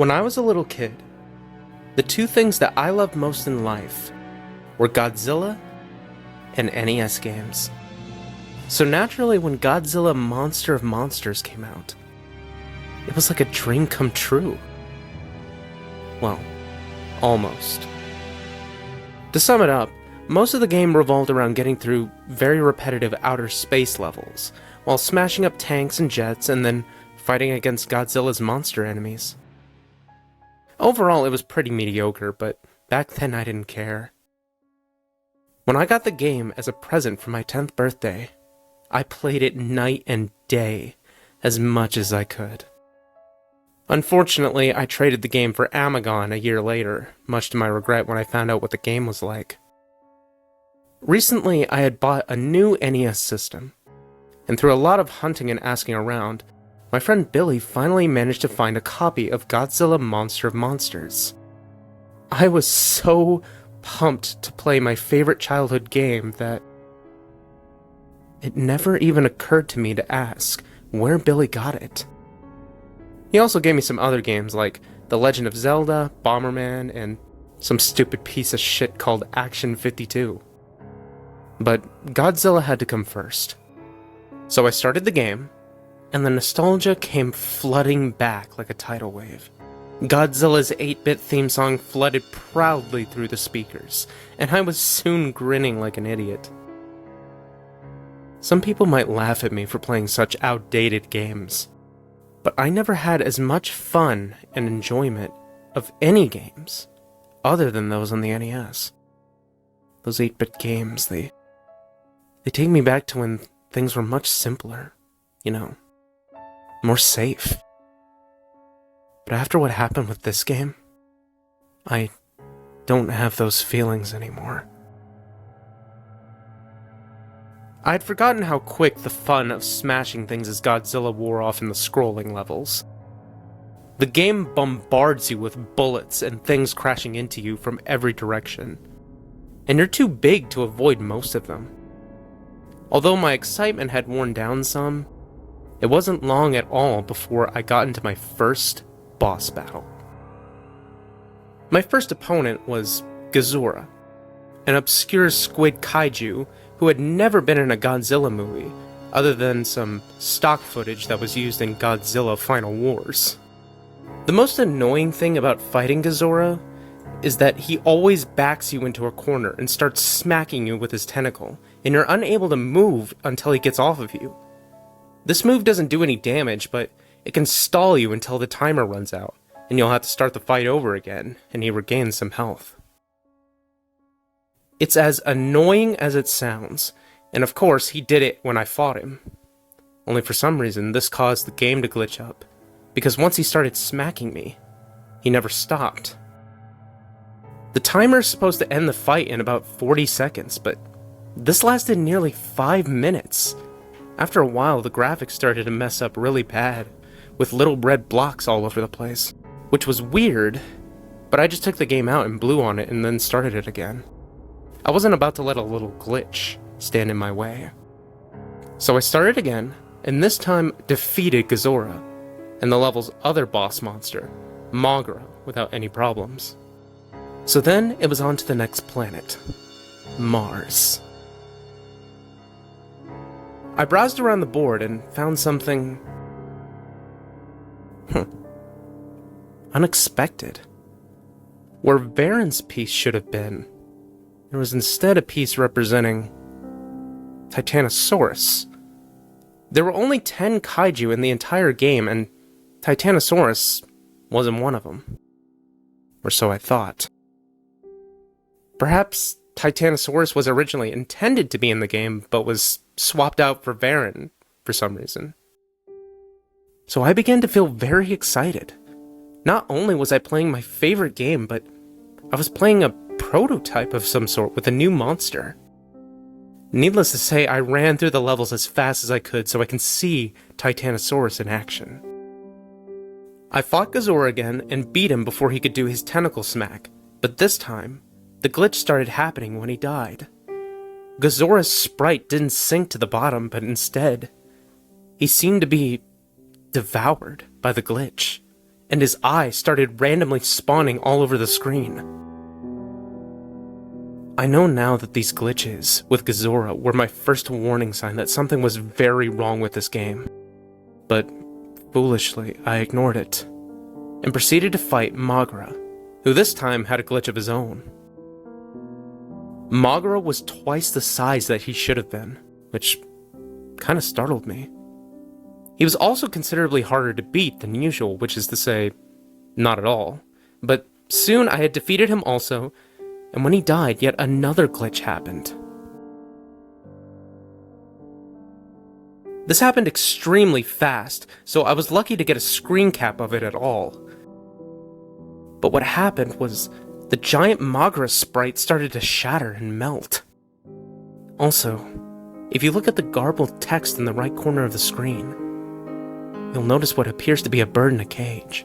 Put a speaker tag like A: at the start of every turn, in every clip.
A: When I was a little kid, the two things that I loved most in life were Godzilla and NES games. So naturally, when Godzilla Monster of Monsters came out, it was like a dream come true. Well, almost. To sum it up, most of the game revolved around getting through very repetitive outer space levels, while smashing up tanks and jets and then fighting against Godzilla's monster enemies. Overall, it was pretty mediocre, but back then I didn't care. When I got the game as a present for my 10th birthday, I played it night and day, as much as I could. Unfortunately, I traded the game for Amagon a year later, much to my regret when I found out what the game was like. Recently, I had bought a new NES system, and through a lot of hunting and asking around, my friend Billy finally managed to find a copy of Godzilla Monster of Monsters. I was so pumped to play my favorite childhood game that it never even occurred to me to ask where Billy got it. He also gave me some other games like The Legend of Zelda, Bomberman, and some stupid piece of shit called Action 52. But Godzilla had to come first. So I started the game, and the nostalgia came flooding back like a tidal wave. Godzilla's 8-bit theme song flooded proudly through the speakers, and I was soon grinning like an idiot. Some people might laugh at me for playing such outdated games, but I never had as much fun and enjoyment of any games other than those on the NES. Those 8-bit games, they take me back to when things were much simpler, more safe. But after what happened with this game, I don't have those feelings anymore. I had forgotten how quick the fun of smashing things as Godzilla wore off in the scrolling levels. The game bombards you with bullets and things crashing into you from every direction, and you're too big to avoid most of them. Although my excitement had worn down some, it wasn't long at all before I got into my first boss battle. My first opponent was Godzilla, an obscure squid kaiju who had never been in a Godzilla movie, other than some stock footage that was used in Godzilla Final Wars. The most annoying thing about fighting Godzilla is that he always backs you into a corner and starts smacking you with his tentacle, and you're unable to move until he gets off of you. This move doesn't do any damage, but it can stall you until the timer runs out, and you'll have to start the fight over again, and he regains some health. It's as annoying as it sounds, and of course he did it when I fought him. Only for some reason this caused the game to glitch up, because once he started smacking me, he never stopped. The timer is supposed to end the fight in about 40 seconds, but this lasted nearly 5 minutes. After a while, the graphics started to mess up really bad, with little red blocks all over the place, which was weird, but I just took the game out and blew on it and then started it again. I wasn't about to let a little glitch stand in my way. So I started again, and this time defeated Godzilla, and the level's other boss monster, Mogra, without any problems. So then it was on to the next planet, Mars. I browsed around the board and found something unexpected. Where Varen's piece should have been, there was instead a piece representing Titanosaurus. There were only 10 kaiju in the entire game, and Titanosaurus wasn't one of them. Or so I thought. Perhaps Titanosaurus was originally intended to be in the game, but was swapped out for Varen for some reason. So I began to feel very excited. Not only was I playing my favorite game, but I was playing a prototype of some sort with a new monster. Needless to say, I ran through the levels as fast as I could so I can see Titanosaurus in action. I fought Godzilla again and beat him before he could do his tentacle smack, but this time, the glitch started happening when he died. Godzilla's sprite didn't sink to the bottom, but instead, he seemed to be devoured by the glitch, and his eye started randomly spawning all over the screen. I know now that these glitches with Godzilla were my first warning sign that something was very wrong with this game. But foolishly, I ignored it, and proceeded to fight Mogra, who this time had a glitch of his own. Mogra was twice the size that he should have been, which kinda startled me. He was also considerably harder to beat than usual, which is to say, not at all. But soon I had defeated him also, and when he died, yet another glitch happened. This happened extremely fast, so I was lucky to get a screen cap of it at all. But what happened was the giant Mogra sprite started to shatter and melt. Also, if you look at the garbled text in the right corner of the screen, you'll notice what appears to be a bird in a cage.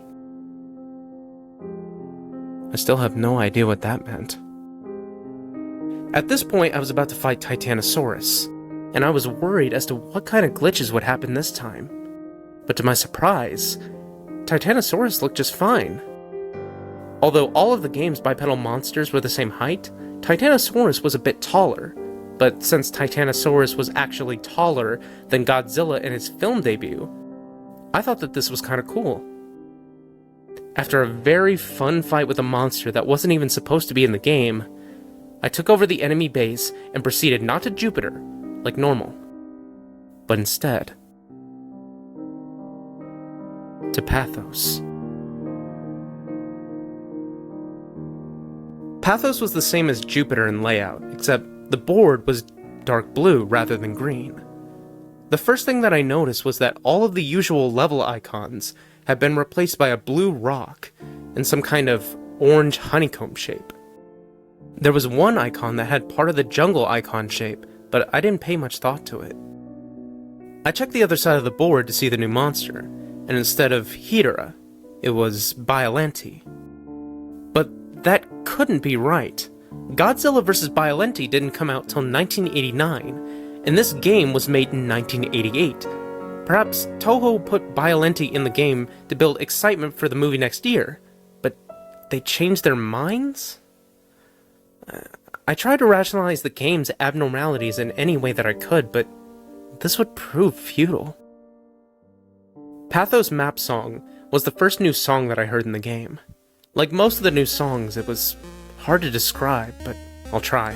A: I still have no idea what that meant. At this point, I was about to fight Titanosaurus, and I was worried as to what kind of glitches would happen this time. But to my surprise, Titanosaurus looked just fine. Although all of the game's bipedal monsters were the same height, Titanosaurus was a bit taller, but since Titanosaurus was actually taller than Godzilla in his film debut, I thought that this was kinda cool. After a very fun fight with a monster that wasn't even supposed to be in the game, I took over the enemy base and proceeded not to Jupiter, like normal, but instead to Pathos. Pathos was the same as Jupiter in layout, except the board was dark blue rather than green. The first thing that I noticed was that all of the usual level icons had been replaced by a blue rock in some kind of orange honeycomb shape. There was one icon that had part of the jungle icon shape, but I didn't pay much thought to it. I checked the other side of the board to see the new monster, and instead of Hedera, it was Biollante. But that couldn't be right. Godzilla vs. Biollante didn't come out till 1989, and this game was made in 1988. Perhaps Toho put Biollante in the game to build excitement for the movie next year, but they changed their minds? I tried to rationalize the game's abnormalities in any way that I could, but this would prove futile. Pathos Map Song was the first new song that I heard in the game. Like most of the new songs, it was hard to describe, but I'll try.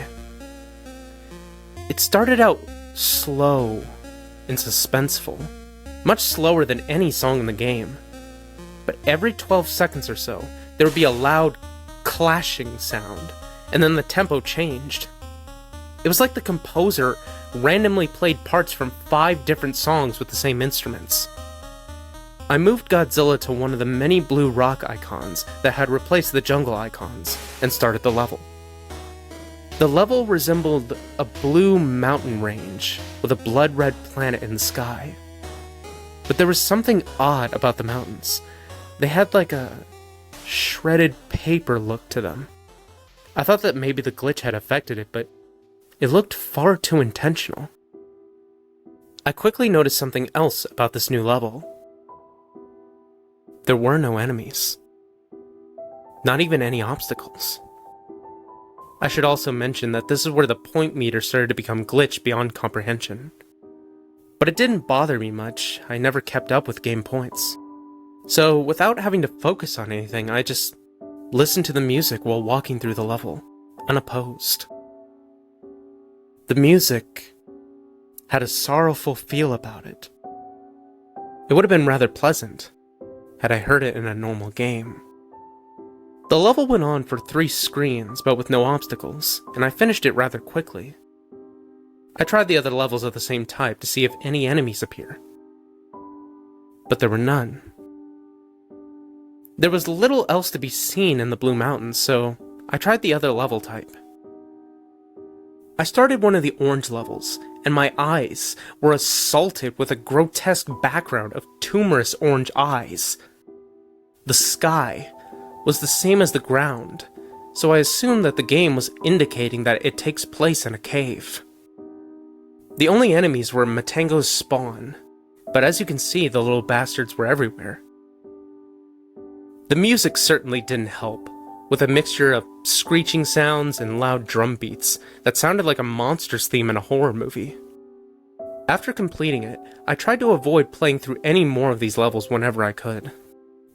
A: It started out slow and suspenseful, much slower than any song in the game. But every 12 seconds or so, there would be a loud clashing sound, and then the tempo changed. It was like the composer randomly played parts from 5 different songs with the same instruments. I moved Godzilla to one of the many blue rock icons that had replaced the jungle icons, and started the level. The level resembled a blue mountain range with a blood-red planet in the sky. But there was something odd about the mountains. They had like a shredded paper look to them. I thought that maybe the glitch had affected it, but it looked far too intentional. I quickly noticed something else about this new level. There were no enemies. Not even any obstacles. I should also mention that this is where the point meter started to become glitched beyond comprehension. But it didn't bother me much. I never kept up with game points. So without having to focus on anything, I just listened to the music while walking through the level, unopposed. The music had a sorrowful feel about it. It would have been rather pleasant had I heard it in a normal game. The level went on for 3 screens, but with no obstacles, and I finished it rather quickly. I tried the other levels of the same type to see if any enemies appear, but there were none. There was little else to be seen in the Blue Mountains, so I tried the other level type. I started one of the orange levels, and my eyes were assaulted with a grotesque background of tumorous orange eyes. The sky was the same as the ground, so I assumed that the game was indicating that it takes place in a cave. The only enemies were Matango's spawn, but as you can see, the little bastards were everywhere. The music certainly didn't help, with a mixture of screeching sounds and loud drum beats that sounded like a monster's theme in a horror movie. After completing it, I tried to avoid playing through any more of these levels whenever I could.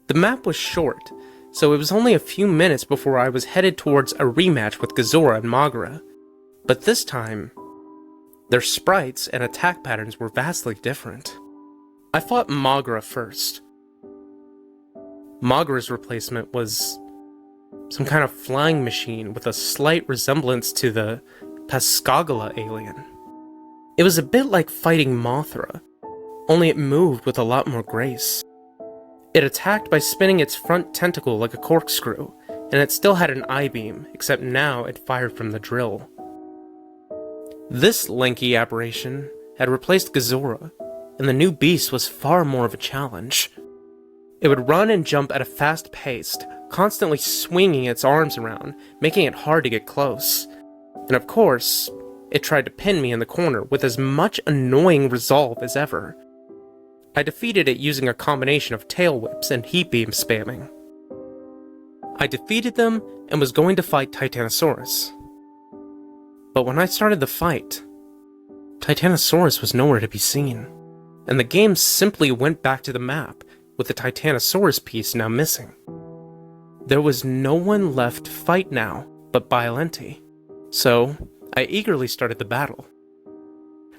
A: The map was short, so it was only a few minutes before I was headed towards a rematch with Godzilla and Mogra. But this time, their sprites and attack patterns were vastly different. I fought Mogra first. Mogra's replacement was some kind of flying machine with a slight resemblance to the Pascagoula alien. It was a bit like fighting Mothra, only it moved with a lot more grace. It attacked by spinning its front tentacle like a corkscrew, and it still had an I-beam, except now it fired from the drill. This lanky aberration had replaced Godzilla, and the new beast was far more of a challenge. It would run and jump at a fast pace, constantly swinging its arms around, making it hard to get close. And of course, it tried to pin me in the corner with as much annoying resolve as ever. I defeated it using a combination of tail whips and heat beam spamming. I defeated them and was going to fight Titanosaurus. But when I started the fight, Titanosaurus was nowhere to be seen, and the game simply went back to the map, with the Titanosaurus piece now missing. There was no one left to fight now but Biollante, so I eagerly started the battle.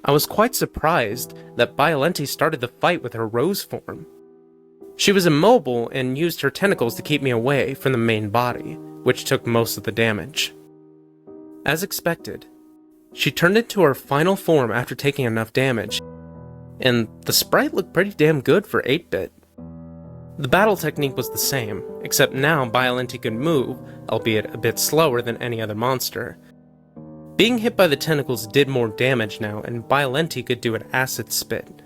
A: I was quite surprised that Biollante started the fight with her rose form. She was immobile and used her tentacles to keep me away from the main body, which took most of the damage. As expected, she turned into her final form after taking enough damage, and the sprite looked pretty damn good for 8-bit. The battle technique was the same, except now Biollante could move, albeit a bit slower than any other monster. Being hit by the tentacles did more damage now, and Biollante could do an acid spit,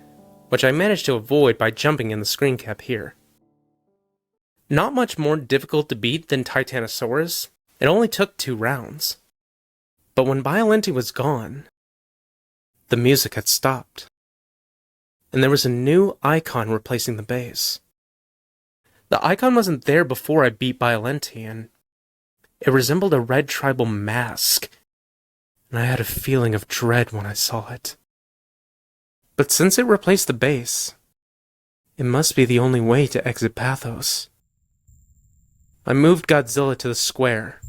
A: which I managed to avoid by jumping in the screen cap here. Not much more difficult to beat than Titanosaurus, it only took 2 rounds. But when Biollante was gone, the music had stopped, and there was a new icon replacing the base. The icon wasn't there before I beat Biollante, and it resembled a red tribal mask, and I had a feeling of dread when I saw it. But since it replaced the base, it must be the only way to exit Pathos. I moved Godzilla to the square,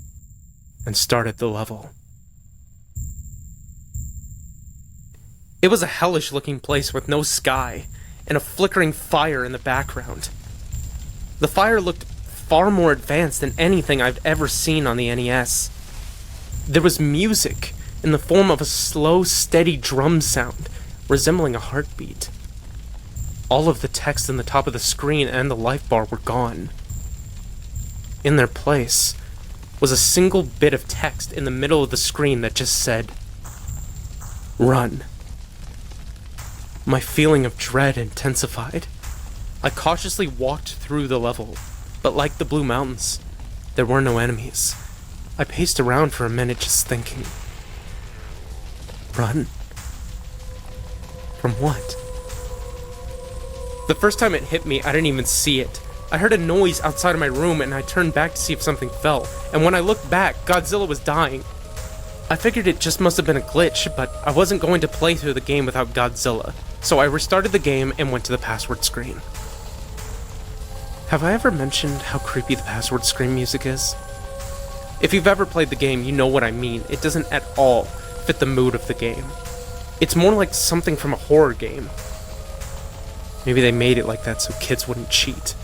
A: and started the level. It was a hellish-looking place with no sky, and a flickering fire in the background. The fire looked far more advanced than anything I've ever seen on the NES. There was music in the form of a slow, steady drum sound, resembling a heartbeat. All of the text in the top of the screen and the life bar were gone. In their place was a single bit of text in the middle of the screen that just said, "Run." My feeling of dread intensified. I cautiously walked through the level, but like the Blue Mountains, there were no enemies. I paced around for a minute just thinking. Run? From what? The first time it hit me, I didn't even see it. I heard a noise outside of my room and I turned back to see if something fell, and when I looked back, Godzilla was dying. I figured it just must have been a glitch, but I wasn't going to play through the game without Godzilla, so I restarted the game and went to the password screen. Have I ever mentioned how creepy the password screen music is? If you've ever played the game, you know what I mean. It doesn't at all fit the mood of the game. It's more like something from a horror game. Maybe they made it like that so kids wouldn't cheat.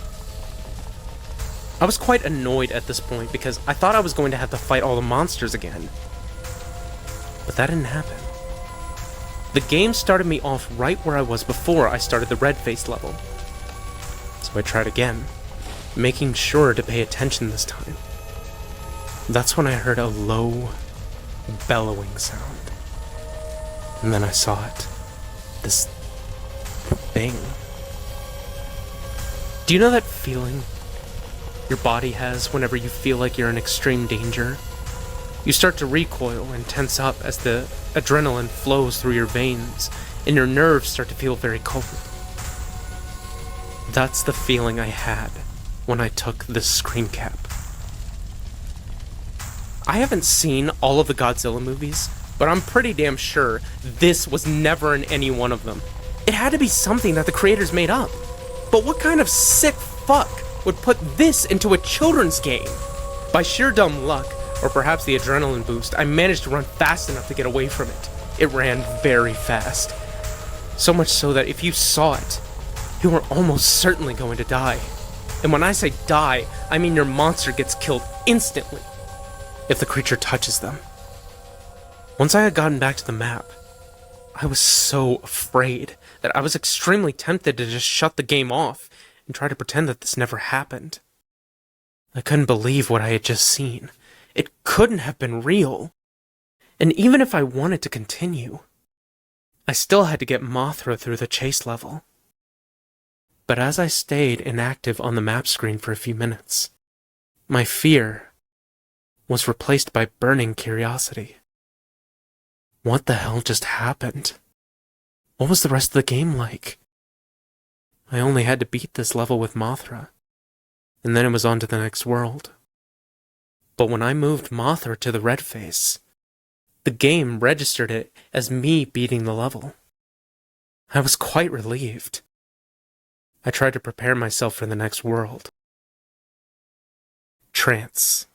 A: I was quite annoyed at this point because I thought I was going to have to fight all the monsters again. But that didn't happen. The game started me off right where I was before I started the red-faced level. So I tried again, making sure to pay attention this time. That's when I heard a low, bellowing sound. And then I saw it. This thing. Do you know that feeling your body has whenever you feel like you're in extreme danger? You start to recoil and tense up as the adrenaline flows through your veins, and your nerves start to feel very cold. That's the feeling I had when I took this screen cap. I haven't seen all of the Godzilla movies, but I'm pretty damn sure this was never in any one of them. It had to be something that the creators made up. But what kind of sick fuck would put this into a children's game? By sheer dumb luck, or perhaps the adrenaline boost, I managed to run fast enough to get away from it. It ran very fast. So much so that if you saw it, you were almost certainly going to die. And when I say die, I mean your monster gets killed instantly if the creature touches them. Once I had gotten back to the map, I was so afraid that I was extremely tempted to just shut the game off and try to pretend that this never happened. I couldn't believe what I had just seen. It couldn't have been real. And even if I wanted to continue, I still had to get Mothra through the chase level. But as I stayed inactive on the map screen for a few minutes, my fear was replaced by burning curiosity. What the hell just happened? What was the rest of the game like? I only had to beat this level with Mothra, and then it was on to the next world. But when I moved Mothra to the red face, the game registered it as me beating the level. I was quite relieved. I tried to prepare myself for the next world. Trance.